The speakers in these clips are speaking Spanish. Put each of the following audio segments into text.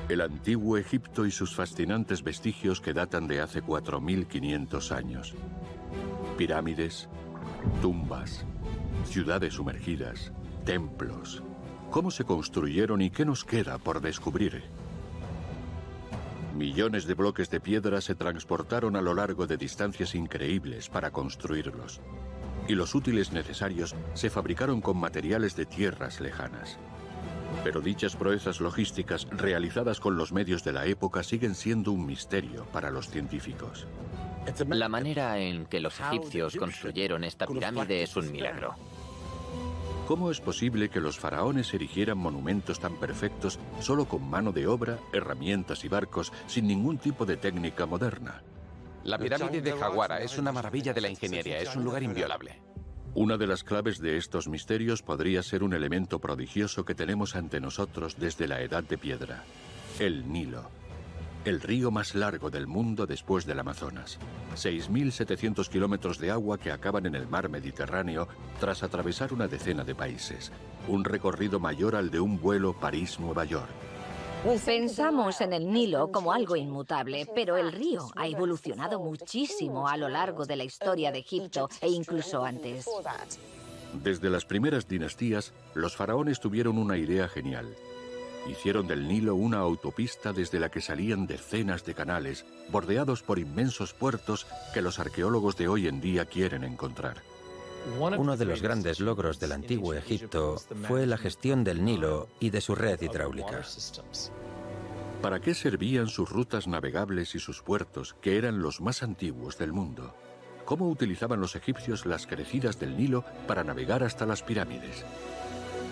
El antiguo Egipto y sus fascinantes vestigios que datan de hace 4500 años. Pirámides, tumbas, ciudades sumergidas, templos. ¿Cómo se construyeron y qué nos queda por descubrir? Millones de bloques de piedra se transportaron a lo largo de distancias increíbles para construirlos. Y los útiles necesarios se fabricaron con materiales de tierras lejanas. Pero dichas proezas logísticas realizadas con los medios de la época siguen siendo un misterio para los científicos. La manera en que los egipcios construyeron esta pirámide es un milagro. ¿Cómo es posible que los faraones erigieran monumentos tan perfectos solo con mano de obra, herramientas y barcos, sin ningún tipo de técnica moderna? La pirámide de Jaguara es una maravilla de la ingeniería, es un lugar inviolable. Una de las claves de estos misterios podría ser un elemento prodigioso que tenemos ante nosotros desde la Edad de Piedra: el Nilo. El río más largo del mundo después del Amazonas. 6.700 kilómetros de agua que acaban en el mar Mediterráneo tras atravesar una decena de países. Un recorrido mayor al de un vuelo París-Nueva York. Pensamos en el Nilo como algo inmutable, pero el río ha evolucionado muchísimo a lo largo de la historia de Egipto e incluso antes. Desde las primeras dinastías, los faraones tuvieron una idea genial. Hicieron del Nilo una autopista desde la que salían decenas de canales, bordeados por inmensos puertos que los arqueólogos de hoy en día quieren encontrar. Uno de los grandes logros del antiguo Egipto fue la gestión del Nilo y de su red hidráulica. ¿Para qué servían sus rutas navegables y sus puertos, que eran los más antiguos del mundo? ¿Cómo utilizaban los egipcios las crecidas del Nilo para navegar hasta las pirámides?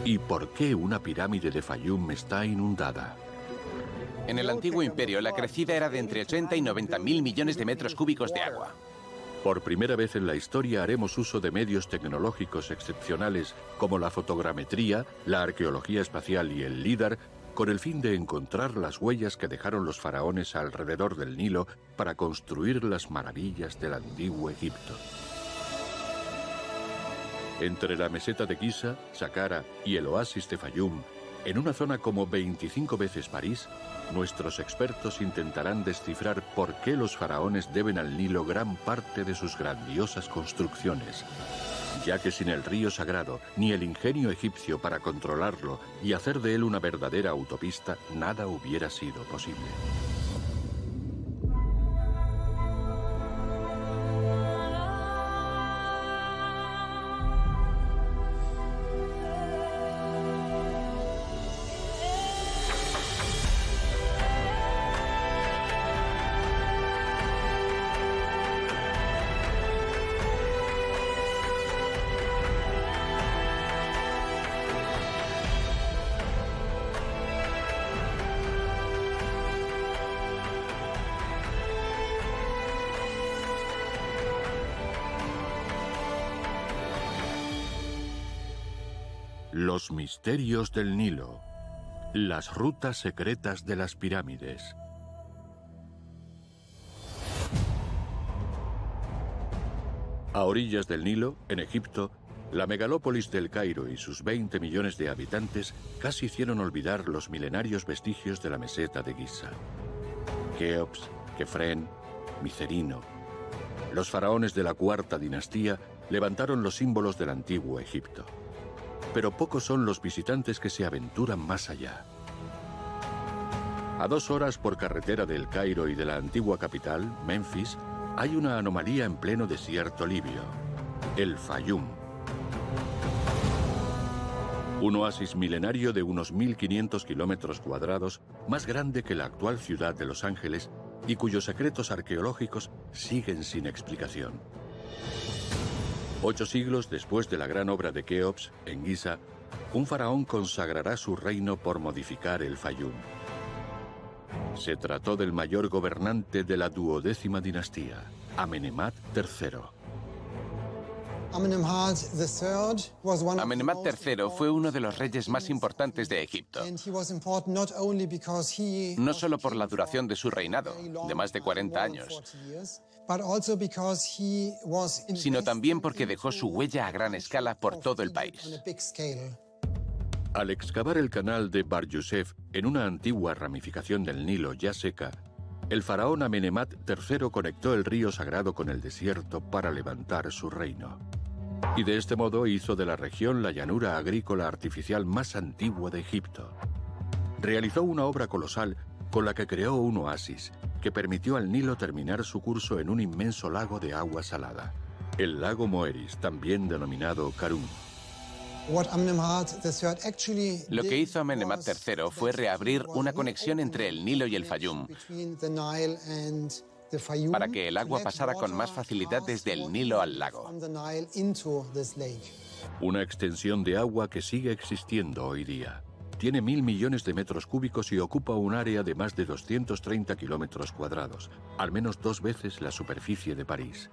¿Y por qué una pirámide de Fayum está inundada? En el antiguo imperio, la crecida era de entre 80 y 90 mil millones de metros cúbicos de agua. Por primera vez en la historia haremos uso de medios tecnológicos excepcionales como la fotogrametría, la arqueología espacial y el LIDAR, con el fin de encontrar las huellas que dejaron los faraones alrededor del Nilo para construir las maravillas del antiguo Egipto. Entre la meseta de Giza, Saqqara y el oasis de Fayum, en una zona como 25 veces París, nuestros expertos intentarán descifrar por qué los faraones deben al Nilo gran parte de sus grandiosas construcciones, ya que sin el río sagrado ni el ingenio egipcio para controlarlo y hacer de él una verdadera autopista, nada hubiera sido posible. Los misterios del Nilo. Las rutas secretas de las pirámides. A orillas del Nilo, en Egipto, la megalópolis del Cairo y sus 20 millones de habitantes casi hicieron olvidar los milenarios vestigios de la meseta de Giza. Keops, Kefren, Micerino. Los faraones de la cuarta dinastía levantaron los símbolos del antiguo Egipto. Pero pocos son los visitantes que se aventuran más allá. A 2 horas por carretera del Cairo y de la antigua capital, Memphis, hay una anomalía en pleno desierto libio: el Fayum. Un oasis milenario de unos 1.500 kilómetros cuadrados, más grande que la actual ciudad de Los Ángeles, y cuyos secretos arqueológicos siguen sin explicación. 8 siglos después de la gran obra de Keops, en Giza, un faraón consagrará su reino por modificar el Fayum. Se trató del mayor gobernante de la 12ª dinastía, Amenemhat III. Amenemhat III fue uno de los reyes más importantes de Egipto. No solo por la duración de su reinado, de más de 40 años, sino también porque dejó su huella a gran escala por todo el país. Al excavar el canal de Bar Yusef en una antigua ramificación del Nilo ya seca, el faraón Amenemhat III conectó el río sagrado con el desierto para levantar su reino. Y de este modo hizo de la región la llanura agrícola artificial más antigua de Egipto. Realizó una obra colosal con la que creó un oasis que permitió al Nilo terminar su curso en un inmenso lago de agua salada, el lago Moeris, también denominado Karun. Lo que hizo Amenemhat III fue reabrir una conexión entre el Nilo y el Fayum para que el agua pasara con más facilidad desde el Nilo al lago. Una extensión de agua que sigue existiendo hoy día. Tiene 1.000 millones de metros cúbicos y ocupa un área de más de 230 kilómetros cuadrados, al menos 2 veces la superficie de París.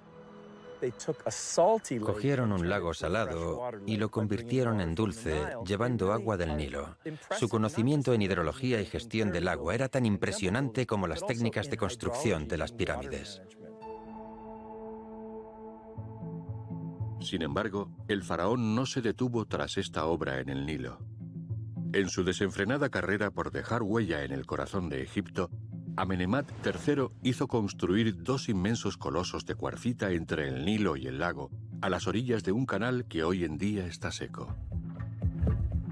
Cogieron un lago salado y lo convirtieron en dulce, llevando agua del Nilo. Su conocimiento en hidrología y gestión del agua era tan impresionante como las técnicas de construcción de las pirámides. Sin embargo, el faraón no se detuvo tras esta obra en el Nilo. En su desenfrenada carrera por dejar huella en el corazón de Egipto, Amenemhat III hizo construir 2 inmensos colosos de cuarcita entre el Nilo y el lago, a las orillas de un canal que hoy en día está seco.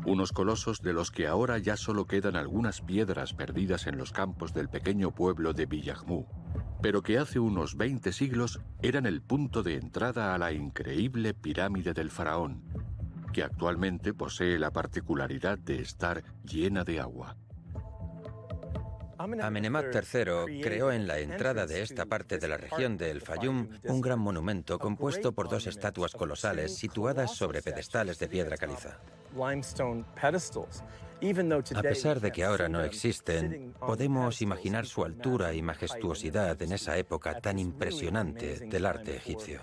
Unos colosos de los que ahora ya solo quedan algunas piedras perdidas en los campos del pequeño pueblo de Villahmou, pero que hace unos 20 siglos eran el punto de entrada a la increíble pirámide del faraón, que actualmente posee la particularidad de estar llena de agua. Amenemhat III creó en la entrada de esta parte de la región de El Fayum un gran monumento compuesto por 2 estatuas colosales situadas sobre pedestales de piedra caliza. A pesar de que ahora no existen, podemos imaginar su altura y majestuosidad en esa época tan impresionante del arte egipcio.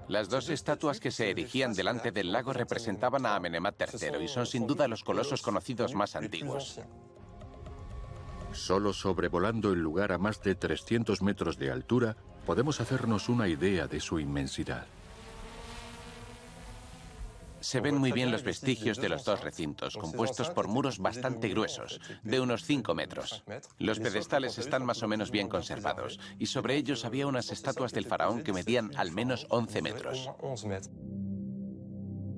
Las 2 estatuas que se erigían delante del lago representaban a Amenemhat III y son sin duda los colosos conocidos más antiguos. Solo sobrevolando el lugar a más de 300 metros de altura, podemos hacernos una idea de su inmensidad. Se ven muy bien los vestigios de los 2 recintos, compuestos por muros bastante gruesos, de unos 5 metros. Los pedestales están más o menos bien conservados, y sobre ellos había unas estatuas del faraón que medían al menos 11 metros.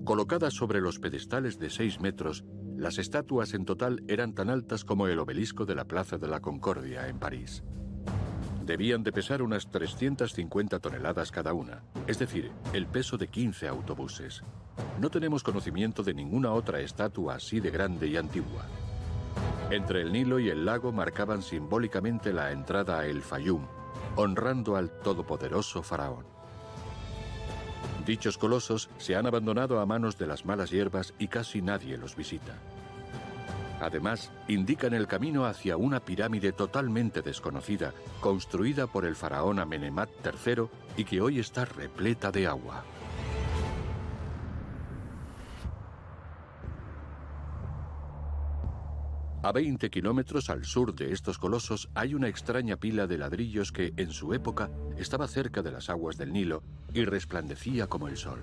Colocadas sobre los pedestales de 6 metros, las estatuas en total eran tan altas como el obelisco de la Plaza de la Concordia en París. Debían de pesar unas 350 toneladas cada una, es decir, el peso de 15 autobuses. No tenemos conocimiento de ninguna otra estatua así de grande y antigua. Entre el Nilo y el lago marcaban simbólicamente la entrada a El Fayum, honrando al todopoderoso faraón. Dichos colosos se han abandonado a manos de las malas hierbas y casi nadie los visita. Además, indican el camino hacia una pirámide totalmente desconocida, construida por el faraón Amenemhat III y que hoy está repleta de agua. A 20 kilómetros al sur de estos colosos hay una extraña pila de ladrillos que, en su época, estaba cerca de las aguas del Nilo y resplandecía como el sol.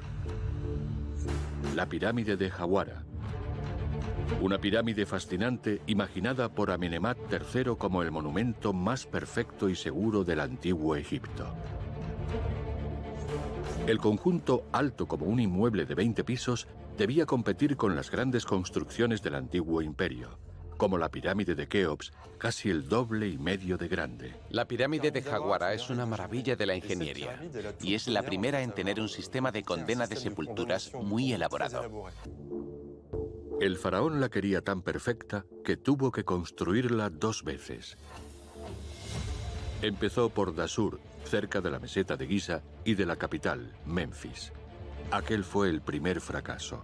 La pirámide de Jawara. Una pirámide fascinante imaginada por Amenemhat III como el monumento más perfecto y seguro del antiguo Egipto. El conjunto, alto como un inmueble de 20 pisos, debía competir con las grandes construcciones del antiguo imperio, como la pirámide de Keops, casi el doble y medio de grande. La pirámide de Jawara es una maravilla de la ingeniería y es la primera en tener un sistema de condena de sepulturas muy elaborado. El faraón la quería tan perfecta que tuvo que construirla 2 veces. Empezó por Dasur, cerca de la meseta de Giza y de la capital, Memphis. Aquel fue el primer fracaso.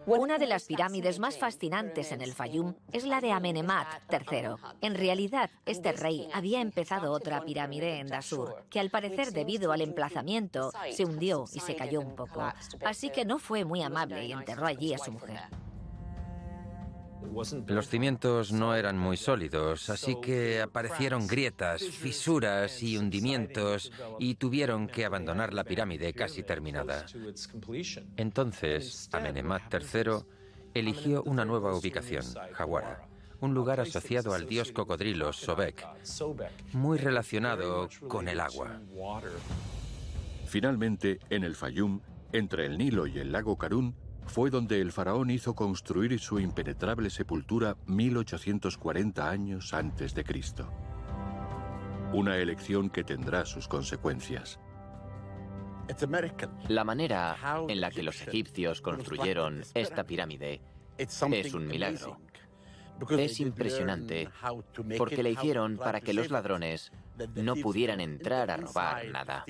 Una de las pirámides más fascinantes en el Fayum es la de Amenemhat III. En realidad, este rey había empezado otra pirámide en Dasur, que al parecer debido al emplazamiento se hundió y se cayó un poco. Así que no fue muy amable y enterró allí a su mujer. Los cimientos no eran muy sólidos, así que aparecieron grietas, fisuras y hundimientos y tuvieron que abandonar la pirámide casi terminada. Entonces, Amenemhat III eligió una nueva ubicación, Hawara, un lugar asociado al dios cocodrilo Sobek, muy relacionado con el agua. Finalmente, en el Fayum, entre el Nilo y el lago Karún, fue donde el faraón hizo construir su impenetrable sepultura 1840 años antes de Cristo. Una elección que tendrá sus consecuencias. La manera en la que los egipcios construyeron esta pirámide es un milagro. Es impresionante porque la hicieron para que los ladrones no pudieran entrar a robar nada.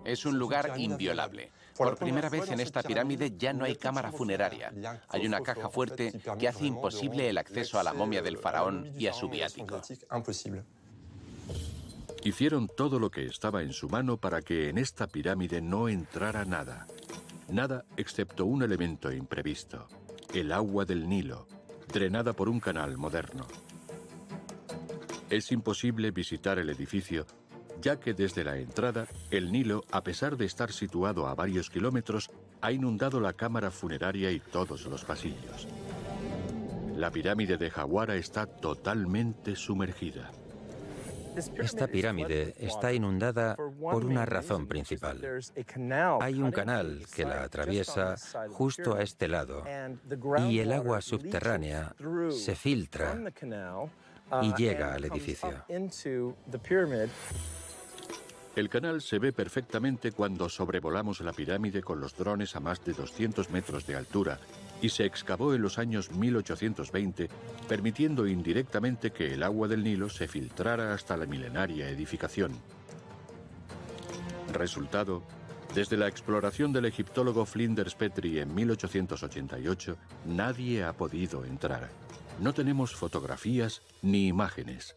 Es un lugar inviolable. Por primera vez en esta pirámide ya no hay cámara funeraria. Hay una caja fuerte que hace imposible el acceso a la momia del faraón y a su viático. Hicieron todo lo que estaba en su mano para que en esta pirámide no entrara nada. Nada excepto un elemento imprevisto: el agua del Nilo, drenada por un canal moderno. Es imposible visitar el edificio, ya que desde la entrada, el Nilo, a pesar de estar situado a varios kilómetros, ha inundado la cámara funeraria y todos los pasillos. La pirámide de Hawara está totalmente sumergida. Esta pirámide está inundada por una razón principal. Hay un canal que la atraviesa justo a este lado y el agua subterránea se filtra y llega al edificio. El canal se ve perfectamente cuando sobrevolamos la pirámide con los drones a más de 200 metros de altura y se excavó en los años 1820, permitiendo indirectamente que el agua del Nilo se filtrara hasta la milenaria edificación. Resultado: desde la exploración del egiptólogo Flinders Petrie en 1888, nadie ha podido entrar. No tenemos fotografías ni imágenes.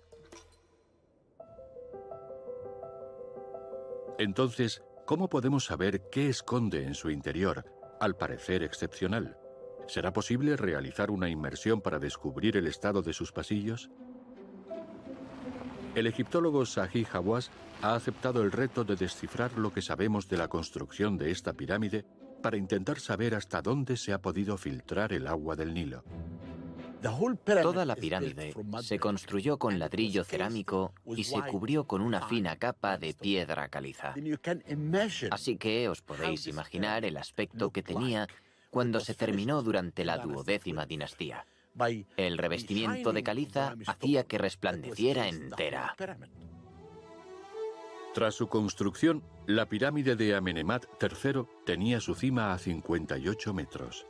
Entonces, ¿cómo podemos saber qué esconde en su interior, al parecer excepcional? ¿Será posible realizar una inmersión para descubrir el estado de sus pasillos? El egiptólogo Zahi Hawass ha aceptado el reto de descifrar lo que sabemos de la construcción de esta pirámide para intentar saber hasta dónde se ha podido filtrar el agua del Nilo. Toda la pirámide se construyó con ladrillo cerámico y se cubrió con una fina capa de piedra caliza. Así que os podéis imaginar el aspecto que tenía cuando se terminó durante la 12ª dinastía. El revestimiento de caliza hacía que resplandeciera entera. Tras su construcción, la pirámide de Amenemhat III tenía su cima a 58 metros.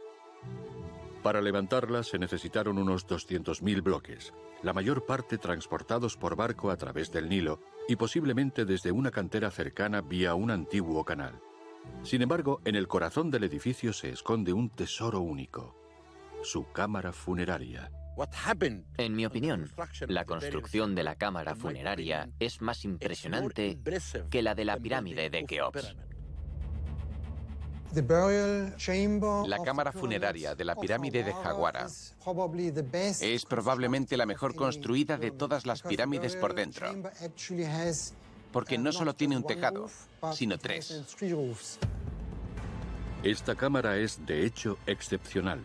Para levantarla se necesitaron unos 200.000 bloques, la mayor parte transportados por barco a través del Nilo y posiblemente desde una cantera cercana vía un antiguo canal. Sin embargo, en el corazón del edificio se esconde un tesoro único: su cámara funeraria. En mi opinión, la construcción de la cámara funeraria es más impresionante que la de la pirámide de Keops. La cámara funeraria de la pirámide de Hawara es probablemente la mejor construida de todas las pirámides por dentro, porque no solo tiene un tejado, sino 3. Esta cámara es, de hecho, excepcional.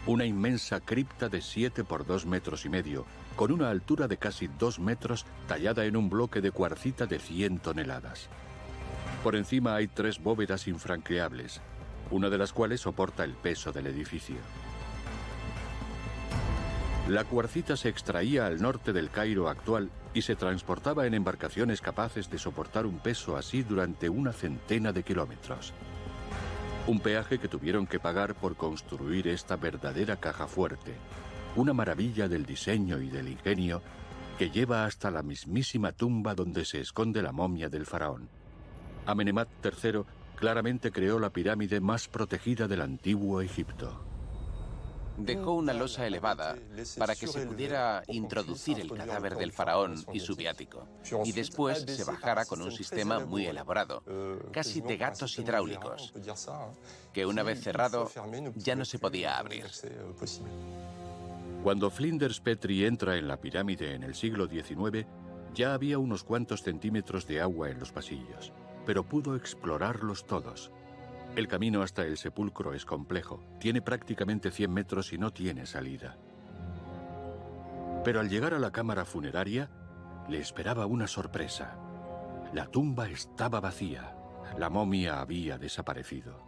Una inmensa cripta de 7 por 2 metros y medio, con una altura de casi 2 metros, tallada en un bloque de cuarcita de 100 toneladas. Por encima hay 3 bóvedas infranqueables, una de las cuales soporta el peso del edificio. La cuarcita se extraía al norte del Cairo actual y se transportaba en embarcaciones capaces de soportar un peso así durante una centena de kilómetros. Un peaje que tuvieron que pagar por construir esta verdadera caja fuerte, una maravilla del diseño y del ingenio que lleva hasta la mismísima tumba donde se esconde la momia del faraón. Amenemhat III claramente creó la pirámide más protegida del antiguo Egipto. Dejó una losa elevada para que se pudiera introducir el cadáver del faraón y su viático, y después se bajara con un sistema muy elaborado, casi de gatos hidráulicos, que una vez cerrado ya no se podía abrir. Cuando Flinders Petrie entra en la pirámide en el siglo XIX, ya había unos cuantos centímetros de agua en los pasillos, pero pudo explorarlos todos. El camino hasta el sepulcro es complejo, tiene prácticamente 100 metros y no tiene salida. Pero al llegar a la cámara funeraria, le esperaba una sorpresa. La tumba estaba vacía, la momia había desaparecido.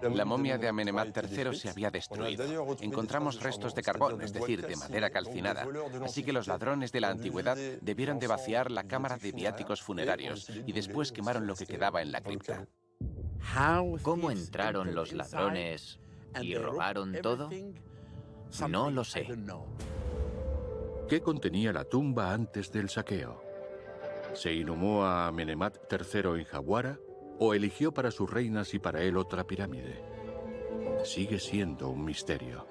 La momia de Amenemhat III se había destruido. Encontramos restos de carbón, es decir, de madera calcinada. Así que los ladrones de la antigüedad debieron de vaciar la cámara de viáticos funerarios y después quemaron lo que quedaba en la cripta. ¿Cómo entraron los ladrones y robaron todo? No lo sé. ¿Qué contenía la tumba antes del saqueo? ¿Se inhumó a Amenemhat III en Jawara o eligió para sus reinas y para él otra pirámide? Sigue siendo un misterio.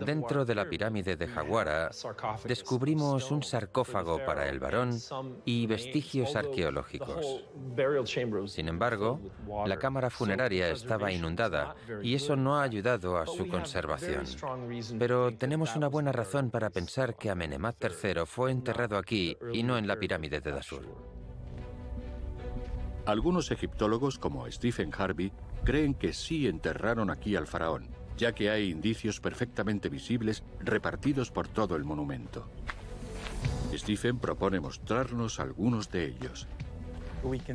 Dentro de la pirámide de Jawara descubrimos un sarcófago para el varón y vestigios arqueológicos. Sin embargo, la cámara funeraria estaba inundada y eso no ha ayudado a su conservación. Pero tenemos una buena razón para pensar que Amenemhat III fue enterrado aquí y no en la pirámide de Dashur. Algunos egiptólogos, como Stephen Harvey, creen que sí enterraron aquí al faraón, ya que hay indicios perfectamente visibles repartidos por todo el monumento. Stephen propone mostrarnos algunos de ellos.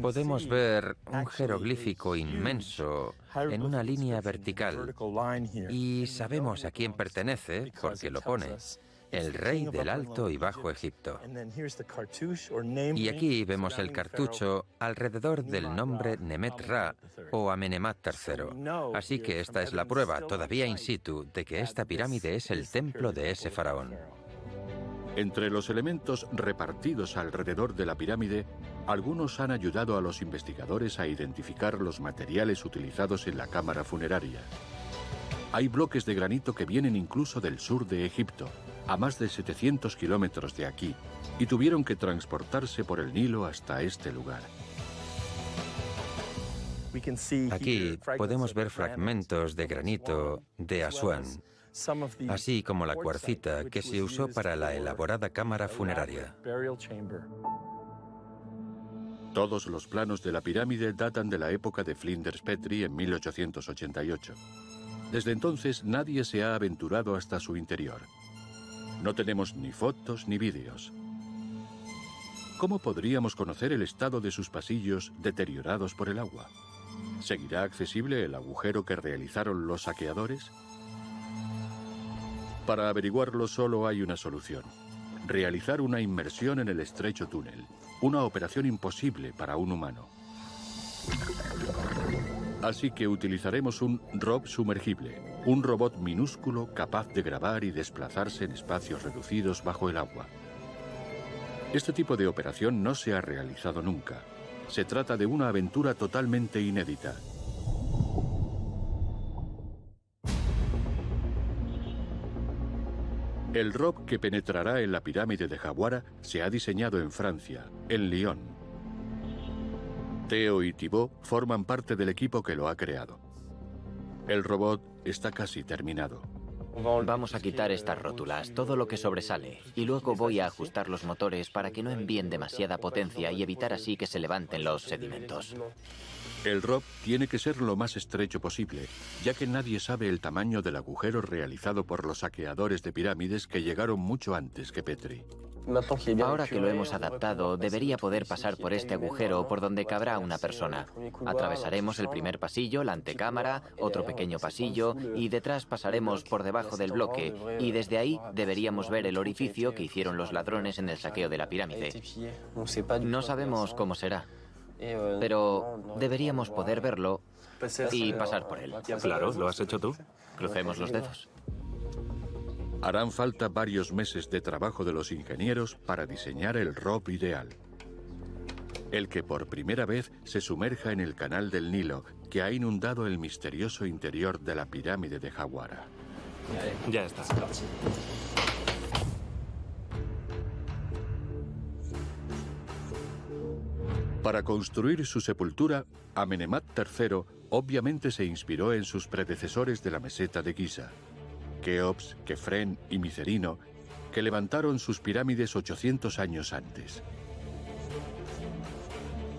Podemos ver un jeroglífico inmenso en una línea vertical y sabemos a quién pertenece, porque lo pone: el rey del Alto y Bajo Egipto. Y aquí vemos el cartucho alrededor del nombre Nemet Ra o Amenemhat III. Así que esta es la prueba, todavía in situ, de que esta pirámide es el templo de ese faraón. Entre los elementos repartidos alrededor de la pirámide, algunos han ayudado a los investigadores a identificar los materiales utilizados en la cámara funeraria. Hay bloques de granito que vienen incluso del sur de Egipto, a más de 700 kilómetros de aquí, y tuvieron que transportarse por el Nilo hasta este lugar. Aquí podemos ver fragmentos de granito de Asuán, así como la cuarcita que se usó para la elaborada cámara funeraria. Todos los planos de la pirámide datan de la época de Flinders Petrie en 1888. Desde entonces nadie se ha aventurado hasta su interior. No tenemos ni fotos ni vídeos. ¿Cómo podríamos conocer el estado de sus pasillos deteriorados por el agua? ¿Seguirá accesible el agujero que realizaron los saqueadores? Para averiguarlo solo hay una solución: realizar una inmersión en el estrecho túnel, una operación imposible para un humano. Así que utilizaremos un ROV sumergible, un robot minúsculo capaz de grabar y desplazarse en espacios reducidos bajo el agua. Este tipo de operación no se ha realizado nunca. Se trata de una aventura totalmente inédita. El ROV que penetrará en la pirámide de Jawara se ha diseñado en Francia, en Lyon. Theo y Thibaut forman parte del equipo que lo ha creado. El robot está casi terminado. Vamos a quitar estas rótulas, todo lo que sobresale, y luego voy a ajustar los motores para que no envíen demasiada potencia y evitar así que se levanten los sedimentos. El ROV tiene que ser lo más estrecho posible, ya que nadie sabe el tamaño del agujero realizado por los saqueadores de pirámides que llegaron mucho antes que Petrie. Ahora que lo hemos adaptado, debería poder pasar por este agujero por donde cabrá una persona. Atravesaremos el primer pasillo, la antecámara, otro pequeño pasillo, y detrás pasaremos por debajo del bloque, y desde ahí deberíamos ver el orificio que hicieron los ladrones en el saqueo de la pirámide. No sabemos cómo será, pero deberíamos poder verlo y pasar por él. Claro, ¿lo has hecho tú? Crucemos los dedos. Harán falta varios meses de trabajo de los ingenieros para diseñar el ROV ideal. El que por primera vez se sumerja en el canal del Nilo, que ha inundado el misterioso interior de la pirámide de Jawara. Ya está. Para construir su sepultura, Amenemhat III obviamente se inspiró en sus predecesores de la meseta de Giza, Keops, Kefren y Micerino, que levantaron sus pirámides 800 años antes.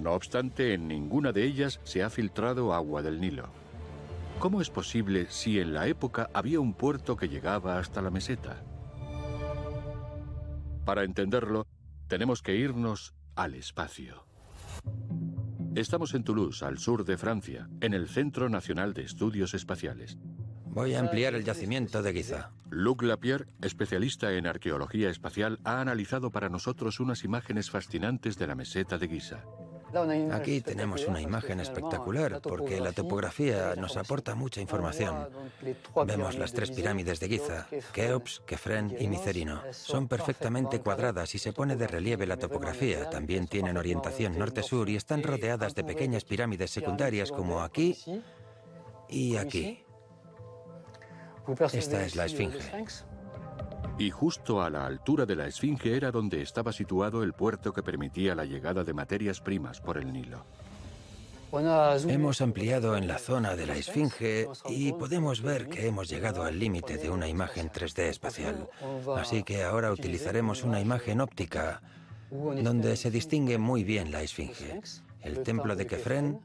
No obstante, en ninguna de ellas se ha filtrado agua del Nilo. ¿Cómo es posible si en la época había un puerto que llegaba hasta la meseta? Para entenderlo, tenemos que irnos al espacio. Estamos en Toulouse, al sur de Francia, en el Centro Nacional de Estudios Espaciales. Voy a ampliar el yacimiento de Giza. Luc Lapierre, especialista en arqueología espacial, ha analizado para nosotros unas imágenes fascinantes de la meseta de Giza. Aquí tenemos una imagen espectacular porque la topografía nos aporta mucha información. Vemos las 3 pirámides de Giza, Keops, Kefren y Micerino. Son perfectamente cuadradas y se pone de relieve la topografía. También tienen orientación norte-sur y están rodeadas de pequeñas pirámides secundarias como aquí y aquí. Esta es la Esfinge. Y justo a la altura de la Esfinge era donde estaba situado el puerto que permitía la llegada de materias primas por el Nilo. Hemos ampliado en la zona de la Esfinge y podemos ver que hemos llegado al límite de una imagen 3D espacial. Así que ahora utilizaremos una imagen óptica donde se distingue muy bien la Esfinge, el templo de Kefren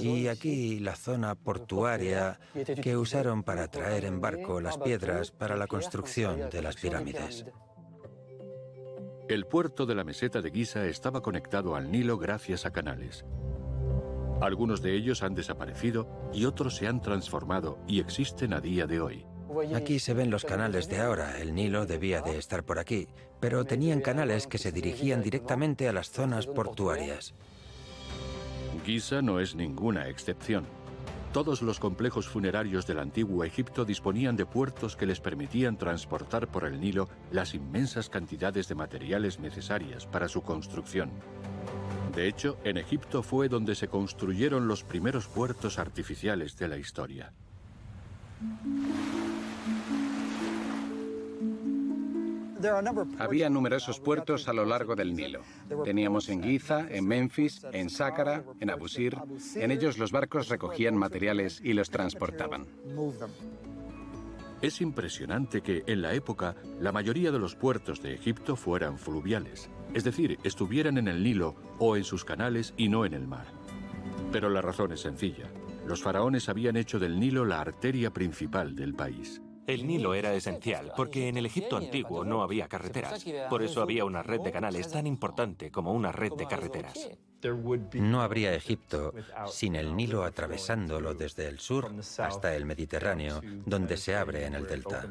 y aquí la zona portuaria que usaron para traer en barco las piedras para la construcción de las pirámides. El puerto de la meseta de Giza estaba conectado al Nilo gracias a canales. Algunos de ellos han desaparecido y otros se han transformado y existen a día de hoy. Aquí se ven los canales de ahora. El Nilo debía de estar por aquí, pero tenían canales que se dirigían directamente a las zonas portuarias. Giza no es ninguna excepción. Todos los complejos funerarios del antiguo Egipto disponían de puertos que les permitían transportar por el Nilo las inmensas cantidades de materiales necesarias para su construcción. De hecho, en Egipto fue donde se construyeron los primeros puertos artificiales de la historia. Había numerosos puertos a lo largo del Nilo. Teníamos en Giza, en Memphis, en Sácara, en Abusir. En ellos los barcos recogían materiales y los transportaban. Es impresionante que, en la época, la mayoría de los puertos de Egipto fueran fluviales, es decir, estuvieran en el Nilo o en sus canales y no en el mar. Pero la razón es sencilla. Los faraones habían hecho del Nilo la arteria principal del país. El Nilo era esencial porque en el Egipto antiguo no había carreteras. Por eso había una red de canales tan importante como una red de carreteras. No habría Egipto sin el Nilo atravesándolo desde el sur hasta el Mediterráneo, donde se abre en el delta.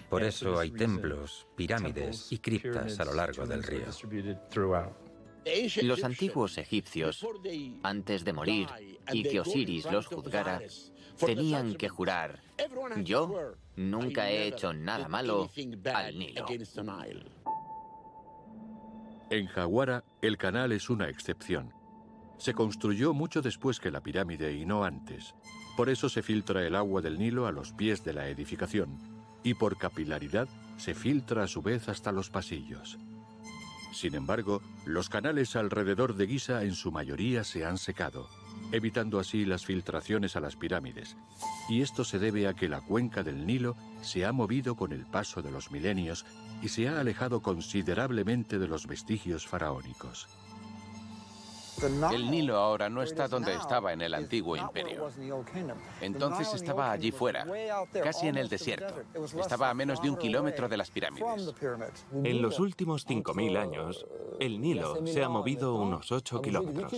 Por eso hay templos, pirámides y criptas a lo largo del río. Los antiguos egipcios, antes de morir y que Osiris los juzgara, tenían que jurar: yo nunca he hecho nada malo al Nilo. En Jawara, el canal es una excepción. Se construyó mucho después que la pirámide y no antes. Por eso se filtra el agua del Nilo a los pies de la edificación y por capilaridad se filtra a su vez hasta los pasillos. Sin embargo, los canales alrededor de Giza en su mayoría se han secado, evitando así las filtraciones a las pirámides. Y esto se debe a que la cuenca del Nilo se ha movido con el paso de los milenios y se ha alejado considerablemente de los vestigios faraónicos. El Nilo ahora no está donde estaba en el antiguo imperio. Entonces estaba allí fuera, casi en el desierto. Estaba a menos de 1 kilómetro de las pirámides. En los últimos 5.000 años, el Nilo se ha movido unos 8 kilómetros.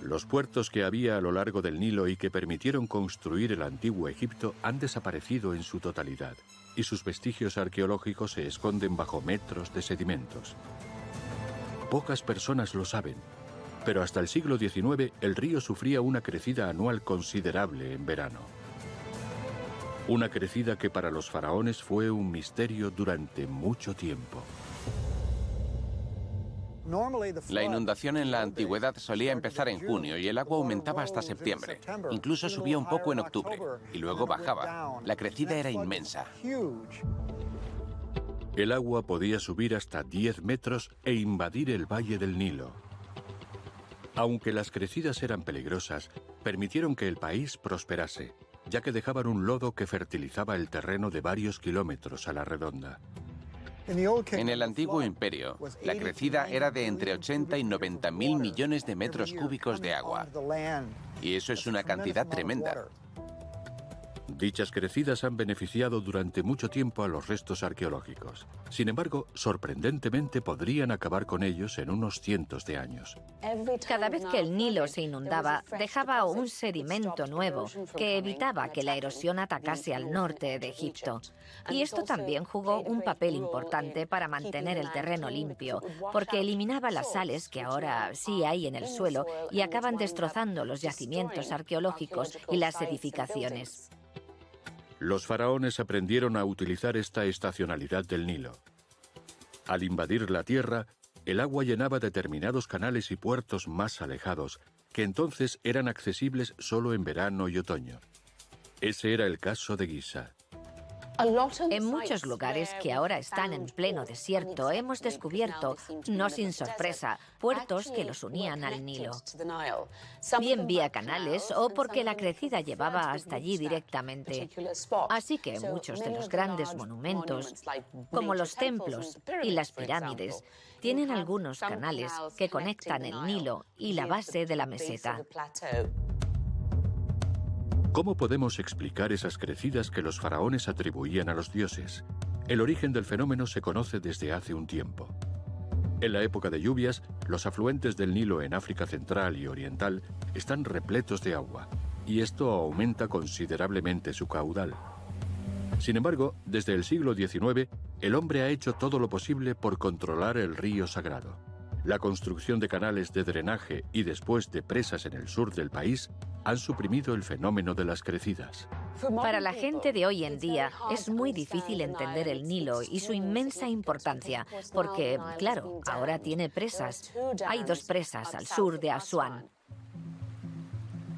Los puertos que había a lo largo del Nilo y que permitieron construir el antiguo Egipto han desaparecido en su totalidad, y sus vestigios arqueológicos se esconden bajo metros de sedimentos. Pocas personas lo saben, pero hasta el siglo XIX el río sufría una crecida anual considerable en verano. Una crecida que para los faraones fue un misterio durante mucho tiempo. La inundación en la antigüedad solía empezar en junio y el agua aumentaba hasta septiembre. Incluso subía un poco en octubre y luego bajaba. La crecida era inmensa. El agua podía subir hasta 10 metros e invadir el valle del Nilo. Aunque las crecidas eran peligrosas, permitieron que el país prosperase, ya que dejaban un lodo que fertilizaba el terreno de varios kilómetros a la redonda. En el antiguo imperio, la crecida era de entre 80 y 90 mil millones de metros cúbicos de agua. Y eso es una cantidad tremenda. Dichas crecidas han beneficiado durante mucho tiempo a los restos arqueológicos. Sin embargo, sorprendentemente podrían acabar con ellos en unos cientos de años. Cada vez que el Nilo se inundaba, dejaba un sedimento nuevo que evitaba que la erosión atacase al norte de Egipto. Y esto también jugó un papel importante para mantener el terreno limpio, porque eliminaba las sales que ahora sí hay en el suelo y acaban destrozando los yacimientos arqueológicos y las edificaciones. Los faraones aprendieron a utilizar esta estacionalidad del Nilo. Al invadir la tierra, el agua llenaba determinados canales y puertos más alejados, que entonces eran accesibles solo en verano y otoño. Ese era el caso de Giza. En muchos lugares que ahora están en pleno desierto, hemos descubierto, no sin sorpresa, puertos que los unían al Nilo. Bien vía canales o porque la crecida llevaba hasta allí directamente. Así que muchos de los grandes monumentos, como los templos y las pirámides, tienen algunos canales que conectan el Nilo y la base de la meseta. ¿Cómo podemos explicar esas crecidas que los faraones atribuían a los dioses? El origen del fenómeno se conoce desde hace un tiempo. En la época de lluvias, los afluentes del Nilo en África Central y Oriental están repletos de agua, y esto aumenta considerablemente su caudal. Sin embargo, desde el siglo XIX, el hombre ha hecho todo lo posible por controlar el río sagrado. La construcción de canales de drenaje y después de presas en el sur del país han suprimido el fenómeno de las crecidas. Para la gente de hoy en día es muy difícil entender el Nilo y su inmensa importancia, porque, claro, ahora tiene presas. Hay 2 presas al sur de Asuán.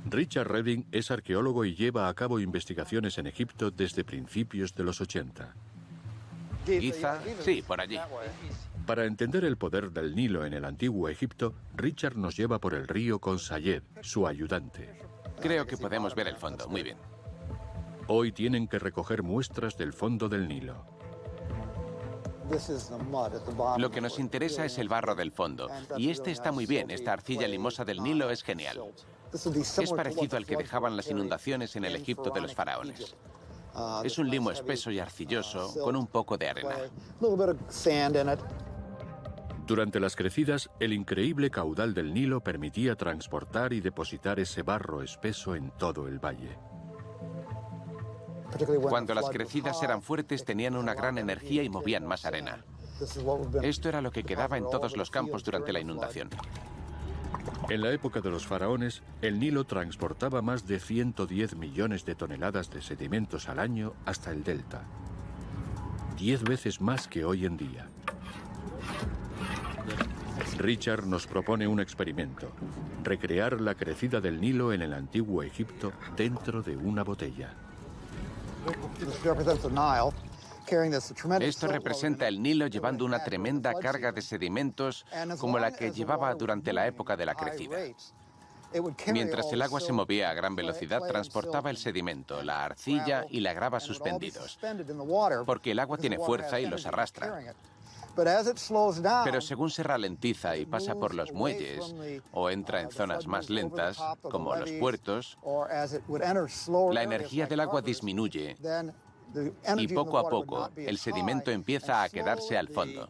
Richard Redding es arqueólogo y lleva a cabo investigaciones en Egipto desde principios de los 80. Giza, sí, por allí. Para entender el poder del Nilo en el antiguo Egipto, Richard nos lleva por el río con Sayed, su ayudante. Creo que podemos ver el fondo, muy bien. Hoy tienen que recoger muestras del fondo del Nilo. Lo que nos interesa es el barro del fondo, y este está muy bien, esta arcilla limosa del Nilo es genial. Es parecido al que dejaban las inundaciones en el Egipto de los faraones. Es un limo espeso y arcilloso, con un poco de arena. Durante las crecidas, el increíble caudal del Nilo permitía transportar y depositar ese barro espeso en todo el valle. Cuando las crecidas eran fuertes, tenían una gran energía y movían más arena. Esto era lo que quedaba en todos los campos durante la inundación. En la época de los faraones, el Nilo transportaba más de 110 millones de toneladas de sedimentos al año hasta el delta. 10 veces más que hoy en día. Richard nos propone un experimento: recrear la crecida del Nilo en el antiguo Egipto dentro de una botella. Esto representa el Nilo llevando una tremenda carga de sedimentos como la que llevaba durante la época de la crecida. Mientras el agua se movía a gran velocidad, transportaba el sedimento, la arcilla y la grava suspendidos, porque el agua tiene fuerza y los arrastra. Pero según se ralentiza y pasa por los muelles o entra en zonas más lentas, como los puertos, la energía del agua disminuye y poco a poco el sedimento empieza a quedarse al fondo.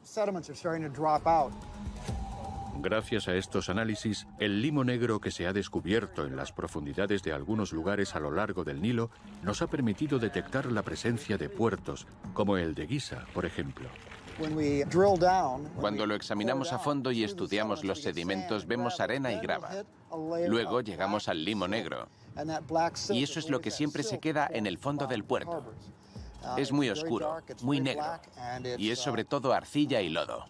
Gracias a estos análisis, el limo negro que se ha descubierto en las profundidades de algunos lugares a lo largo del Nilo nos ha permitido detectar la presencia de puertos, como el de Giza, por ejemplo. Cuando lo examinamos a fondo y estudiamos los sedimentos, vemos arena y grava. Luego llegamos al limo negro. Y eso es lo que siempre se queda en el fondo del puerto. Es muy oscuro, muy negro. Y es sobre todo arcilla y lodo.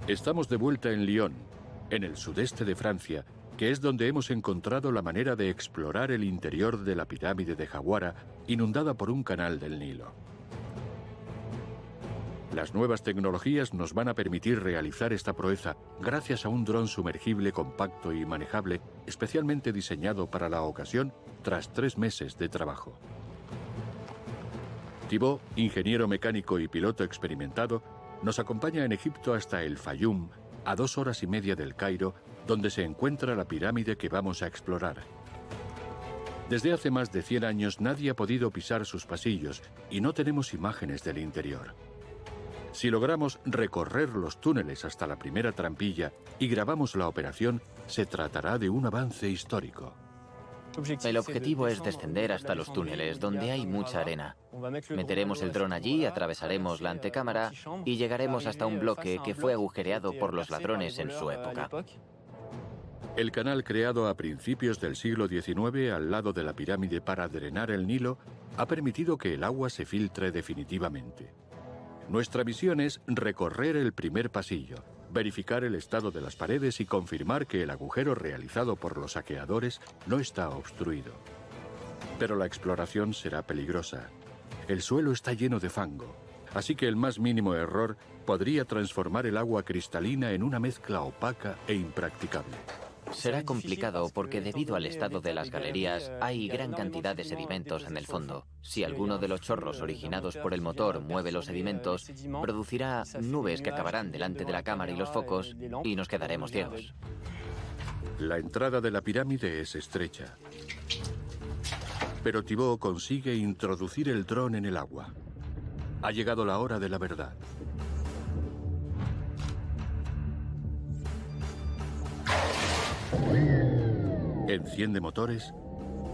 Estamos de vuelta en Lyon, en el sudeste de Francia, que es donde hemos encontrado la manera de explorar el interior de la pirámide de Jawara, inundada por un canal del Nilo. Las nuevas tecnologías nos van a permitir realizar esta proeza gracias a un dron sumergible compacto y manejable, especialmente diseñado para la ocasión tras 3 meses de trabajo. Thibaut, ingeniero mecánico y piloto experimentado, nos acompaña en Egipto hasta el Fayum, a 2 horas y media del Cairo, donde se encuentra la pirámide que vamos a explorar. Desde hace más de 100 años nadie ha podido pisar sus pasillos y no tenemos imágenes del interior. Si logramos recorrer los túneles hasta la primera trampilla y grabamos la operación, se tratará de un avance histórico. El objetivo es descender hasta los túneles, donde hay mucha arena. Meteremos el dron allí, atravesaremos la antecámara y llegaremos hasta un bloque que fue agujereado por los ladrones en su época. El canal creado a principios del siglo XIX al lado de la pirámide para drenar el Nilo ha permitido que el agua se filtre definitivamente. Nuestra misión es recorrer el primer pasillo, verificar el estado de las paredes y confirmar que el agujero realizado por los saqueadores no está obstruido. Pero la exploración será peligrosa. El suelo está lleno de fango, así que el más mínimo error podría transformar el agua cristalina en una mezcla opaca e impracticable. Será complicado porque debido al estado de las galerías hay gran cantidad de sedimentos en el fondo. Si alguno de los chorros originados por el motor mueve los sedimentos, producirá nubes que acabarán delante de la cámara y los focos y nos quedaremos ciegos. La entrada de la pirámide es estrecha, pero Thibaut consigue introducir el dron en el agua. Ha llegado la hora de la verdad. Enciende motores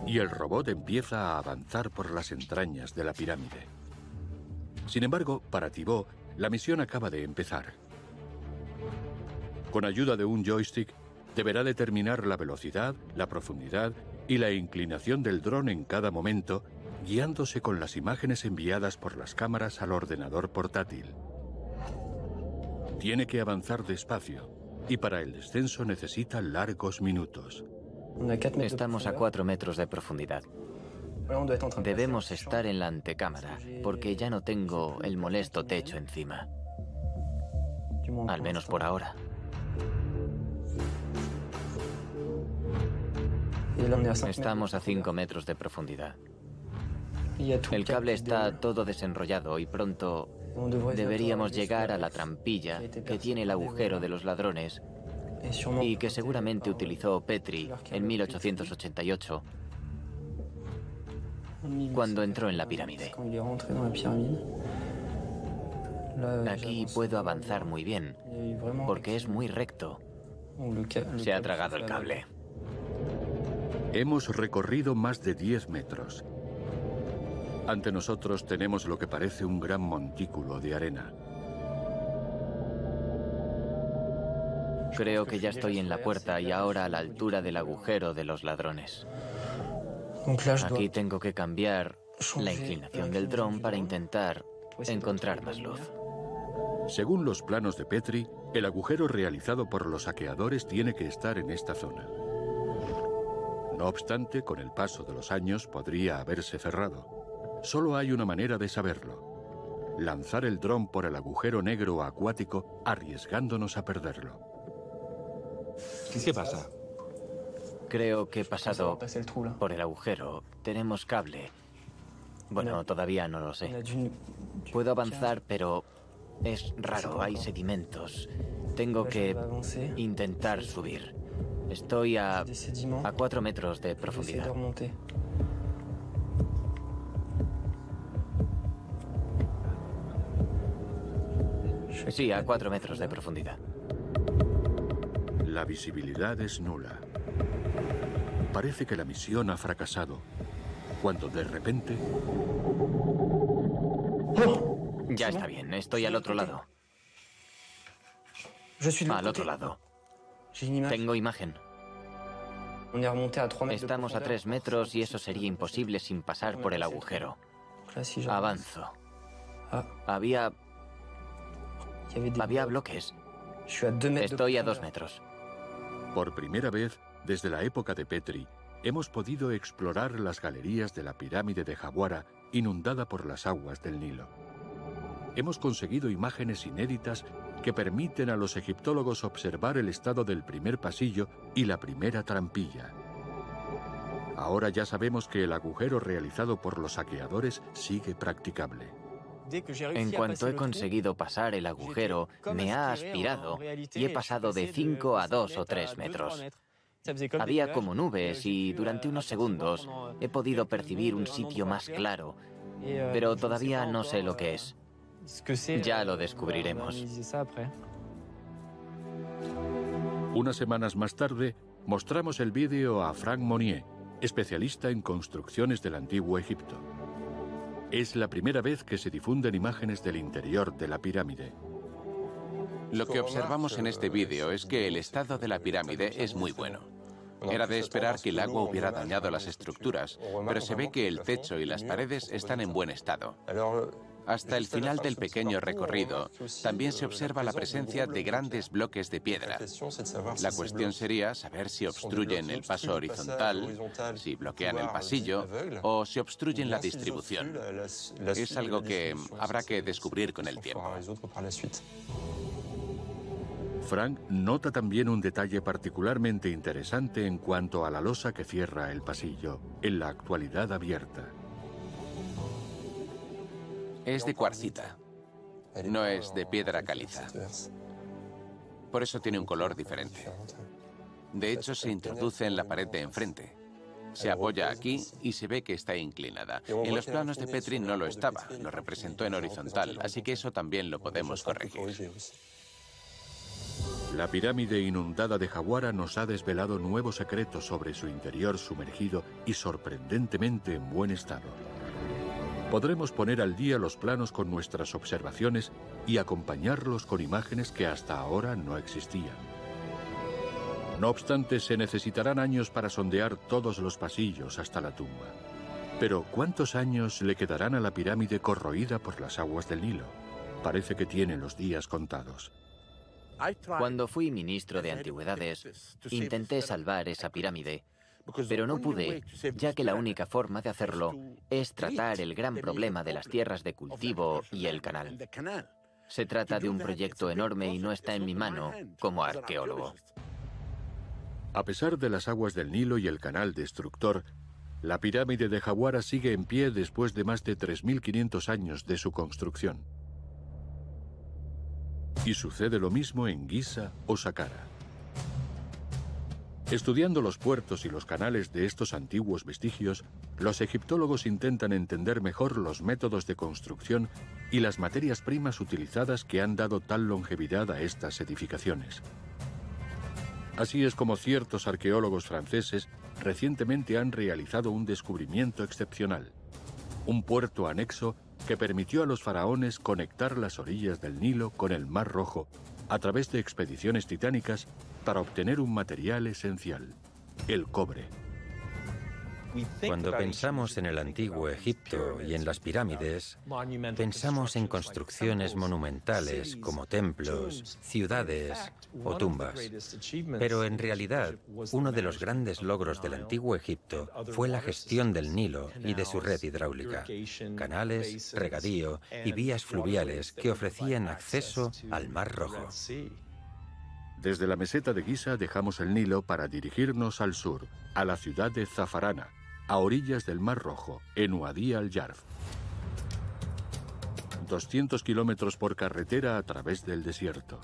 y el robot empieza a avanzar por las entrañas de la pirámide. Sin embargo, para Thibaut, la misión acaba de empezar. Con ayuda de un joystick, deberá determinar la velocidad, la profundidad y la inclinación del dron en cada momento, guiándose con las imágenes enviadas por las cámaras al ordenador portátil. Tiene que avanzar despacio y para el descenso necesita largos minutos. Estamos a 4 metros de profundidad. Debemos estar en la antecámara, porque ya no tengo el molesto techo encima. Al menos por ahora. Estamos a 5 metros de profundidad. El cable está todo desenrollado y pronto deberíamos llegar a la trampilla que tiene el agujero de los ladrones y que seguramente utilizó Petrie en 1888 cuando entró en la pirámide. Aquí puedo avanzar muy bien porque es muy recto. Se ha tragado el cable. Hemos recorrido más de 10 metros. Ante nosotros tenemos lo que parece un gran montículo de arena. Creo que ya estoy en la puerta y ahora a la altura del agujero de los ladrones. Aquí tengo que cambiar la inclinación del dron para intentar encontrar más luz. Según los planos de Petrie, el agujero realizado por los saqueadores tiene que estar en esta zona. No obstante, con el paso de los años podría haberse cerrado. Solo hay una manera de saberlo: lanzar el dron por el agujero negro acuático, arriesgándonos a perderlo. ¿Qué pasa? Creo que he pasado por el agujero. Tenemos cable. Bueno, todavía no lo sé. Puedo avanzar, pero es raro. Hay sedimentos. Tengo que intentar subir. Estoy a 4 metros de profundidad. Sí, a 4 metros de profundidad. La visibilidad es nula. Parece que la misión ha fracasado, cuando de repente... Ya está bien, estoy al otro lado. Al otro lado. Tengo imagen. Estamos a 3 metros y eso sería imposible sin pasar por el agujero. Avanzo. Había bloques. Estoy a 2 metros. Por primera vez, desde la época de Petrie, hemos podido explorar las galerías de la pirámide de Jawara inundada por las aguas del Nilo. Hemos conseguido imágenes inéditas que permiten a los egiptólogos observar el estado del primer pasillo y la primera trampilla. Ahora ya sabemos que el agujero realizado por los saqueadores sigue practicable. En cuanto he conseguido pasar el agujero, me ha aspirado y he pasado de 5 a 2 o 3 metros. Había como nubes y durante unos segundos he podido percibir un sitio más claro, pero todavía no sé lo que es. Ya lo descubriremos. Unas semanas más tarde, mostramos el vídeo a Frank Monnier, especialista en construcciones del Antiguo Egipto. Es la primera vez que se difunden imágenes del interior de la pirámide. Lo que observamos en este vídeo es que el estado de la pirámide es muy bueno. Era de esperar que el agua hubiera dañado las estructuras, pero se ve que el techo y las paredes están en buen estado. Hasta el final del pequeño recorrido, también se observa la presencia de grandes bloques de piedra. La cuestión sería saber si obstruyen el paso horizontal, si bloquean el pasillo o si obstruyen la distribución. Es algo que habrá que descubrir con el tiempo. Frank nota también un detalle particularmente interesante en cuanto a la losa que cierra el pasillo, en la actualidad abierta. Es de cuarcita, no es de piedra caliza. Por eso tiene un color diferente. De hecho, se introduce en la pared de enfrente. Se apoya aquí y se ve que está inclinada. En los planos de Petrie no lo estaba, lo representó en horizontal, así que eso también lo podemos corregir. La pirámide inundada de Jawara nos ha desvelado nuevos secretos sobre su interior sumergido y sorprendentemente en buen estado. Podremos poner al día los planos con nuestras observaciones y acompañarlos con imágenes que hasta ahora no existían. No obstante, se necesitarán años para sondear todos los pasillos hasta la tumba. Pero, ¿cuántos años le quedarán a la pirámide corroída por las aguas del Nilo? Parece que tiene los días contados. Cuando fui ministro de Antigüedades, intenté salvar esa pirámide, pero no pude, ya que la única forma de hacerlo es tratar el gran problema de las tierras de cultivo y el canal. Se trata de un proyecto enorme y no está en mi mano como arqueólogo. A pesar de las aguas del Nilo y el canal destructor, la pirámide de Jawara sigue en pie después de más de 3.500 años de su construcción. Y sucede lo mismo en Giza o Saqqara. Estudiando los puertos y los canales de estos antiguos vestigios, los egiptólogos intentan entender mejor los métodos de construcción y las materias primas utilizadas que han dado tal longevidad a estas edificaciones. Así es como ciertos arqueólogos franceses recientemente han realizado un descubrimiento excepcional: un puerto anexo que permitió a los faraones conectar las orillas del Nilo con el Mar Rojo a través de expediciones titánicas para obtener un material esencial, el cobre. Cuando pensamos en el antiguo Egipto y en las pirámides, pensamos en construcciones monumentales como templos, ciudades o tumbas. Pero en realidad, uno de los grandes logros del antiguo Egipto fue la gestión del Nilo y de su red hidráulica, canales, regadío y vías fluviales que ofrecían acceso al Mar Rojo. Desde la meseta de Giza dejamos el Nilo para dirigirnos al sur, a la ciudad de Zafarana, a orillas del Mar Rojo, en Wadi al-Yarf. 200 kilómetros por carretera a través del desierto.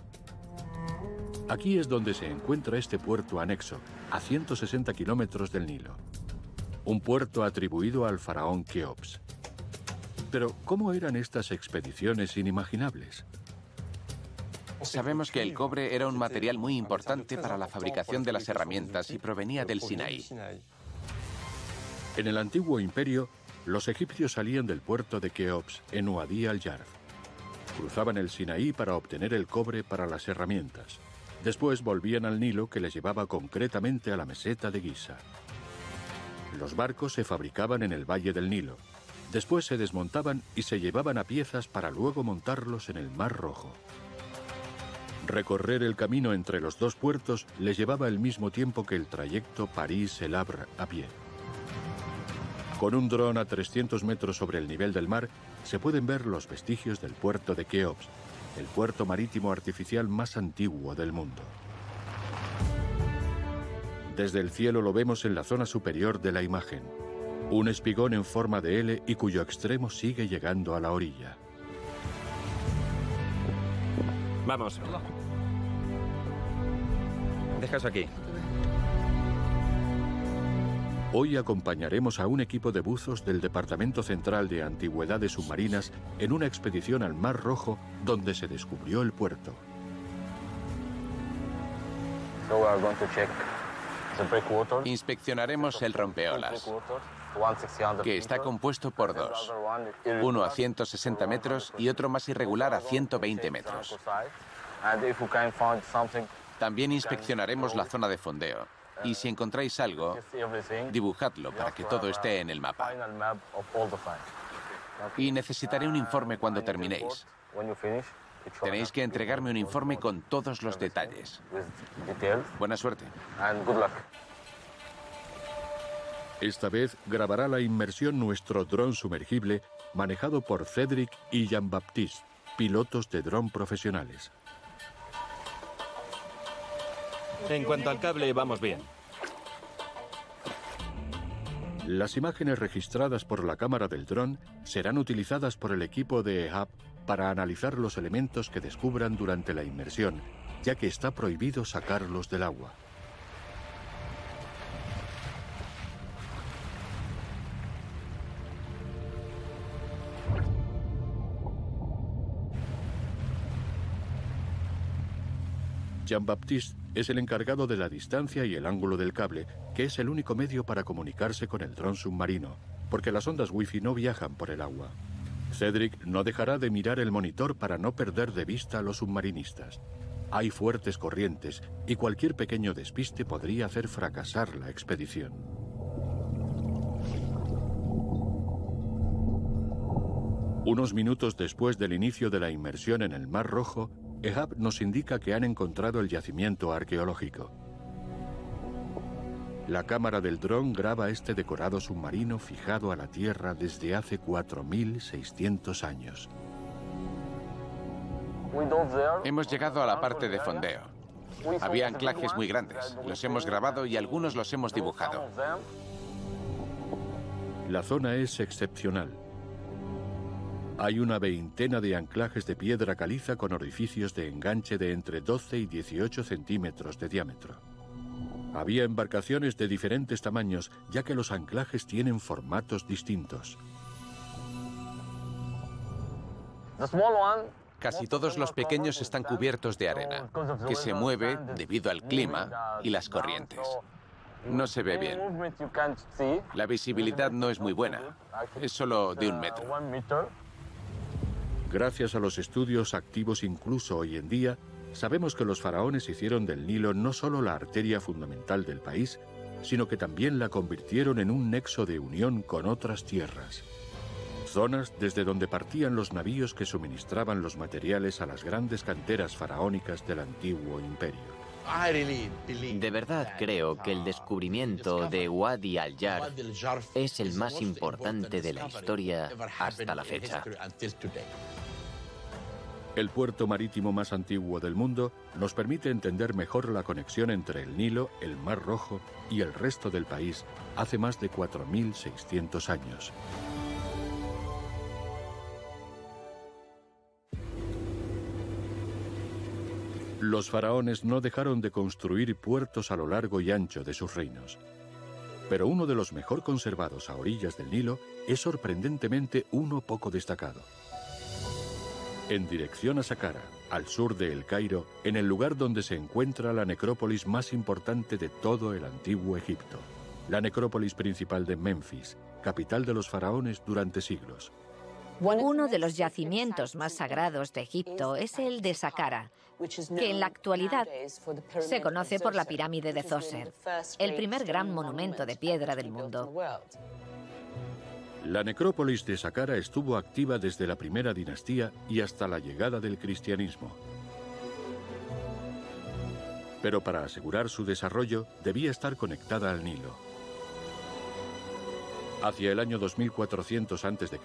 Aquí es donde se encuentra este puerto anexo, a 160 kilómetros del Nilo. Un puerto atribuido al faraón Keops. Pero, ¿cómo eran estas expediciones inimaginables? Sabemos que el cobre era un material muy importante para la fabricación de las herramientas y provenía del Sinaí. En el antiguo imperio, los egipcios salían del puerto de Keops, en Wadi al-Yarf. Cruzaban el Sinaí para obtener el cobre para las herramientas. Después volvían al Nilo, que les llevaba concretamente a la meseta de Giza. Los barcos se fabricaban en el valle del Nilo. Después se desmontaban y se llevaban a piezas para luego montarlos en el Mar Rojo. Recorrer el camino entre los dos puertos les llevaba el mismo tiempo que el trayecto París-El Havre a pie. Con un dron a 300 metros sobre el nivel del mar, se pueden ver los vestigios del puerto de Keops, el puerto marítimo artificial más antiguo del mundo. Desde el cielo lo vemos en la zona superior de la imagen, un espigón en forma de L y cuyo extremo sigue llegando a la orilla. Vamos. Dejas aquí. Hoy acompañaremos a un equipo de buzos del Departamento Central de Antigüedades Submarinas en una expedición al Mar Rojo donde se descubrió el puerto. Inspeccionaremos el rompeolas, que está compuesto por dos, uno a 160 metros y otro más irregular a 120 metros. También inspeccionaremos la zona de fondeo y si encontráis algo, dibujadlo para que todo esté en el mapa. Y necesitaré un informe cuando terminéis. Tenéis que entregarme un informe con todos los detalles. Buena suerte. Esta vez grabará la inmersión nuestro dron sumergible manejado por Cédric y Jean-Baptiste, pilotos de dron profesionales. En cuanto al cable, vamos bien. Las imágenes registradas por la cámara del dron serán utilizadas por el equipo de EHAB para analizar los elementos que descubran durante la inmersión, ya que está prohibido sacarlos del agua. Jean-Baptiste es el encargado de la distancia y el ángulo del cable, que es el único medio para comunicarse con el dron submarino, porque las ondas wifi no viajan por el agua. Cédric no dejará de mirar el monitor para no perder de vista a los submarinistas. Hay fuertes corrientes y cualquier pequeño despiste podría hacer fracasar la expedición. Unos minutos después del inicio de la inmersión en el Mar Rojo, EHAB nos indica que han encontrado el yacimiento arqueológico. La cámara del dron graba este decorado submarino fijado a la Tierra desde hace 4.600 años. Hemos llegado a la parte de fondeo. Había anclajes muy grandes. Los hemos grabado y algunos los hemos dibujado. La zona es excepcional. Hay una veintena de anclajes de piedra caliza con orificios de enganche de entre 12 y 18 centímetros de diámetro. Había embarcaciones de diferentes tamaños, ya que los anclajes tienen formatos distintos. Casi todos los pequeños están cubiertos de arena, que se mueve debido al clima y las corrientes. No se ve bien. La visibilidad no es muy buena. Es solo de 1 metro. Gracias a los estudios activos incluso hoy en día, sabemos que los faraones hicieron del Nilo no solo la arteria fundamental del país, sino que también la convirtieron en un nexo de unión con otras tierras. Zonas desde donde partían los navíos que suministraban los materiales a las grandes canteras faraónicas del antiguo imperio. De verdad creo que el descubrimiento de Wadi al-Jarf es el más importante de la historia hasta la fecha. El puerto marítimo más antiguo del mundo nos permite entender mejor la conexión entre el Nilo, el Mar Rojo y el resto del país hace más de 4.600 años. Los faraones no dejaron de construir puertos a lo largo y ancho de sus reinos. Pero uno de los mejor conservados a orillas del Nilo es sorprendentemente uno poco destacado. En dirección a Saqqara, al sur de El Cairo, en el lugar donde se encuentra la necrópolis más importante de todo el antiguo Egipto, la necrópolis principal de Menfis, capital de los faraones durante siglos. Uno de los yacimientos más sagrados de Egipto es el de Saqqara, que en la actualidad se conoce por la pirámide de Djoser, el primer gran monumento de piedra del mundo. La necrópolis de Saqqara estuvo activa desde la primera dinastía y hasta la llegada del cristianismo. pero para asegurar su desarrollo debía estar conectada al Nilo. Hacia el año 2400 a.C.,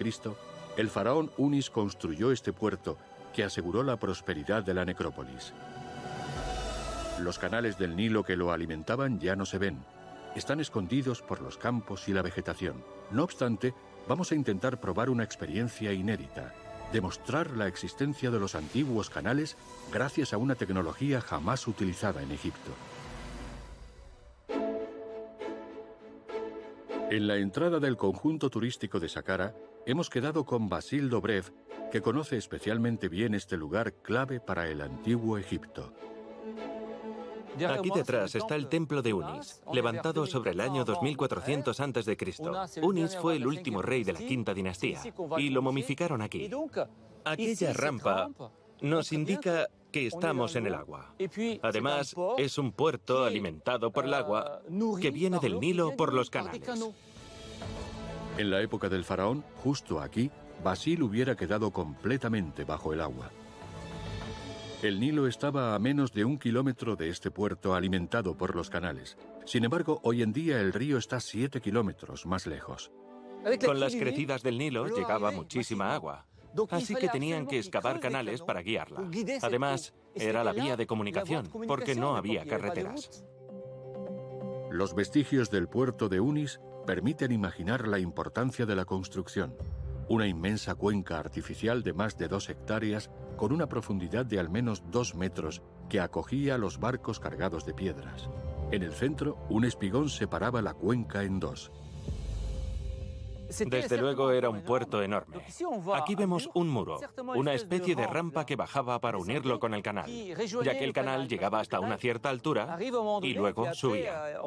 el faraón Unis construyó este puerto que aseguró la prosperidad de la necrópolis. Los canales del Nilo que lo alimentaban ya no se ven. Están escondidos por los campos y la vegetación. No obstante, vamos a intentar probar una experiencia inédita: demostrar la existencia de los antiguos canales gracias a una tecnología jamás utilizada en Egipto. En la entrada del conjunto turístico de Saqqara, hemos quedado con Basile Dobrev, que conoce especialmente bien este lugar clave para el antiguo Egipto. Aquí detrás está el templo de Unis, levantado sobre el año 2400 a.C. Unis fue el último rey de la quinta dinastía y lo momificaron aquí. Aquella rampa nos indica que estamos en el agua. Además, es un puerto alimentado por el agua que viene del Nilo por los canales. En la época del faraón, justo aquí, Basile hubiera quedado completamente bajo el agua. El Nilo estaba a menos de 1 kilómetro de este puerto alimentado por los canales. Sin embargo, hoy en día el río está 7 kilómetros más lejos. Con las crecidas del Nilo llegaba muchísima agua, así que tenían que excavar canales para guiarla. Además, era la vía de comunicación, porque no había carreteras. Los vestigios del puerto de Unis permiten imaginar la importancia de la construcción. Una inmensa cuenca artificial de más de 2 hectáreas con una profundidad de al menos 2 metros que acogía a los barcos cargados de piedras. En el centro, un espigón separaba la cuenca en dos. Desde luego era un puerto enorme. Aquí vemos un muro, una especie de rampa que bajaba para unirlo con el canal, ya que el canal llegaba hasta una cierta altura y luego subía.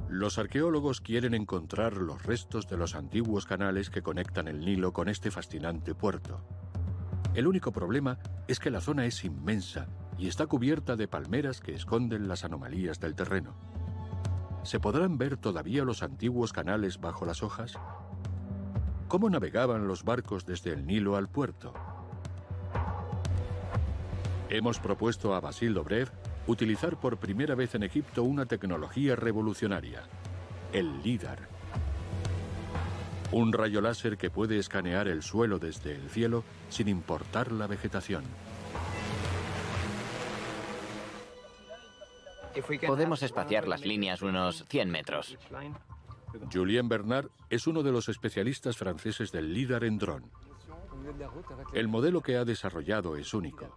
Los arqueólogos quieren encontrar los restos de los antiguos canales que conectan el Nilo con este fascinante puerto. El único problema es que la zona es inmensa y está cubierta de palmeras que esconden las anomalías del terreno. ¿Se podrán ver todavía los antiguos canales bajo las hojas? ¿Cómo navegaban los barcos desde el Nilo al puerto? Hemos propuesto a Basile Dobrev utilizar por primera vez en Egipto una tecnología revolucionaria: el LIDAR. Un rayo láser que puede escanear el suelo desde el cielo sin importar la vegetación. Podemos espaciar las líneas unos 100 metros. Julien Bernard es uno de los especialistas franceses del LIDAR en dron. El modelo que ha desarrollado es único.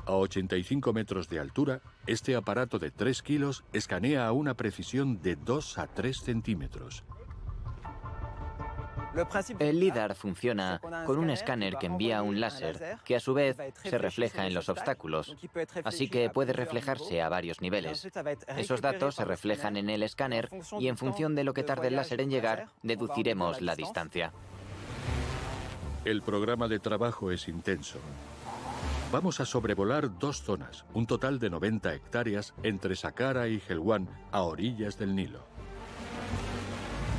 A 85 metros de altura, este aparato de 3 kilos escanea a una precisión de 2 a 3 centímetros. El LIDAR funciona con un escáner que envía un láser que a su vez se refleja en los obstáculos, así que puede reflejarse a varios niveles. Esos datos se reflejan en el escáner y en función de lo que tarde el láser en llegar, deduciremos la distancia. El programa de trabajo es intenso. Vamos a sobrevolar 2 zonas, un total de 90 hectáreas entre Saqqara y Helwan, a orillas del Nilo.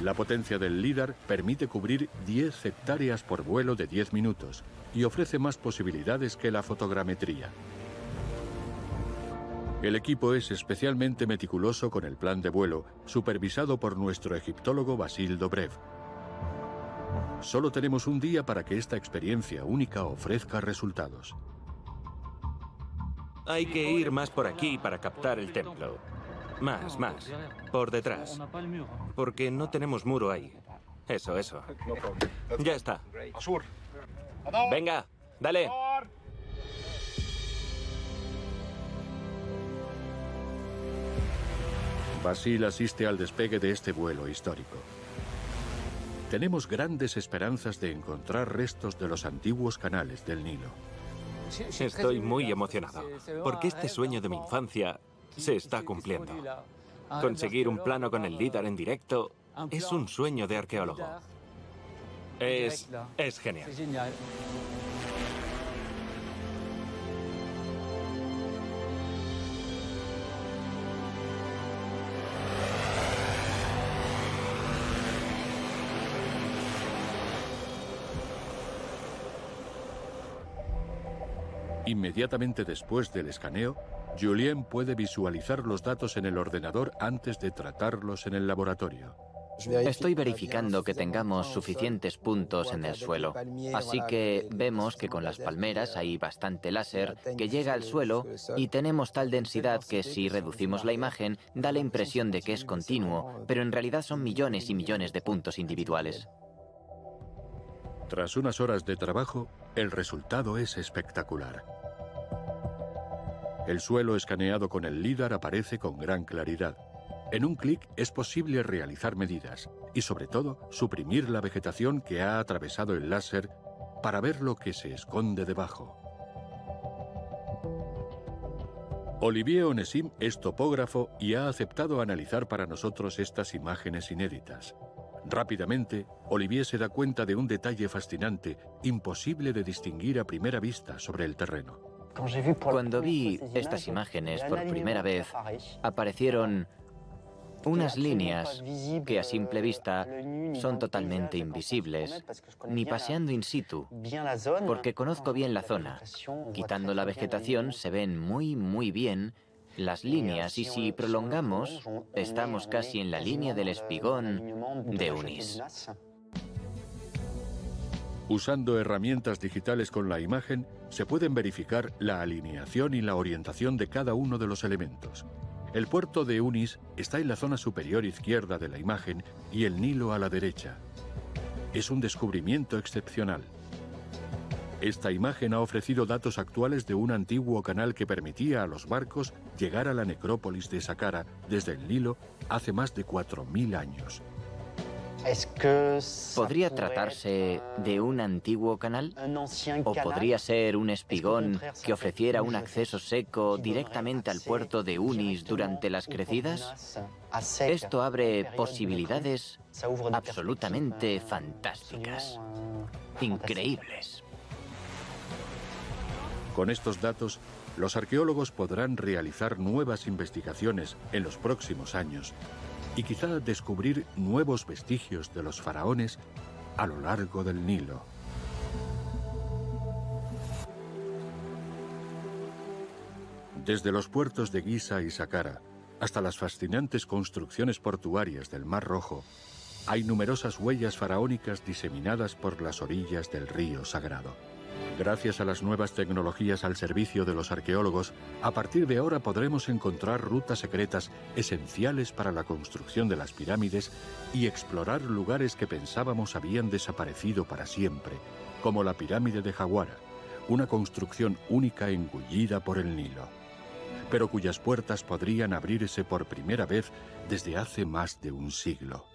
La potencia del LIDAR permite cubrir 10 hectáreas por vuelo de 10 minutos y ofrece más posibilidades que la fotogrametría. El equipo es especialmente meticuloso con el plan de vuelo, supervisado por nuestro egiptólogo Basile Dobrev. Solo tenemos un día para que esta experiencia única ofrezca resultados. Hay que ir más por aquí para captar el templo. Más, por detrás. Porque no tenemos muro ahí. Eso. Ya está. Venga, dale. Basile asiste al despegue de este vuelo histórico. Tenemos grandes esperanzas de encontrar restos de los antiguos canales del Nilo. Estoy muy emocionado, porque este sueño de mi infancia se está cumpliendo. Conseguir un plano con el LIDAR en directo es un sueño de arqueólogo. Es genial. Inmediatamente después del escaneo, Julien puede visualizar los datos en el ordenador antes de tratarlos en el laboratorio. Estoy verificando que tengamos suficientes puntos en el suelo. Así que vemos que con las palmeras hay bastante láser que llega al suelo y tenemos tal densidad que si reducimos la imagen da la impresión de que es continuo, pero en realidad son millones y millones de puntos individuales. Tras unas horas de trabajo, el resultado es espectacular. El suelo escaneado con el LIDAR aparece con gran claridad. En un clic es posible realizar medidas y, sobre todo, suprimir la vegetación que ha atravesado el láser para ver lo que se esconde debajo. Olivier Onesime es topógrafo y ha aceptado analizar para nosotros estas imágenes inéditas. Rápidamente, Olivier se da cuenta de un detalle fascinante, imposible de distinguir a primera vista sobre el terreno. Cuando vi estas imágenes por primera vez, aparecieron unas líneas que a simple vista son totalmente invisibles, ni paseando in situ, porque conozco bien la zona. Quitando la vegetación se ven muy bien las líneas y si prolongamos, estamos casi en la línea del espigón de Unis. Usando herramientas digitales con la imagen, se pueden verificar la alineación y la orientación de cada uno de los elementos. El puerto de Unis está en la zona superior izquierda de la imagen y el Nilo a la derecha. Es un descubrimiento excepcional. Esta imagen ha ofrecido datos actuales de un antiguo canal que permitía a los barcos llegar a la necrópolis de Saqqara desde el Nilo hace más de 4000 años. ¿Podría tratarse de un antiguo canal? ¿O podría ser un espigón que ofreciera un acceso seco directamente al puerto de Unis durante las crecidas? Esto abre posibilidades absolutamente fantásticas, increíbles. Con estos datos, los arqueólogos podrán realizar nuevas investigaciones en los próximos años y quizá descubrir nuevos vestigios de los faraones a lo largo del Nilo. Desde los puertos de Giza y Saqqara hasta las fascinantes construcciones portuarias del Mar Rojo, hay numerosas huellas faraónicas diseminadas por las orillas del río sagrado. Gracias a las nuevas tecnologías al servicio de los arqueólogos, a partir de ahora podremos encontrar rutas secretas esenciales para la construcción de las pirámides y explorar lugares que pensábamos habían desaparecido para siempre, como la pirámide de Hawara, una construcción única engullida por el Nilo, pero cuyas puertas podrían abrirse por primera vez desde hace más de un siglo.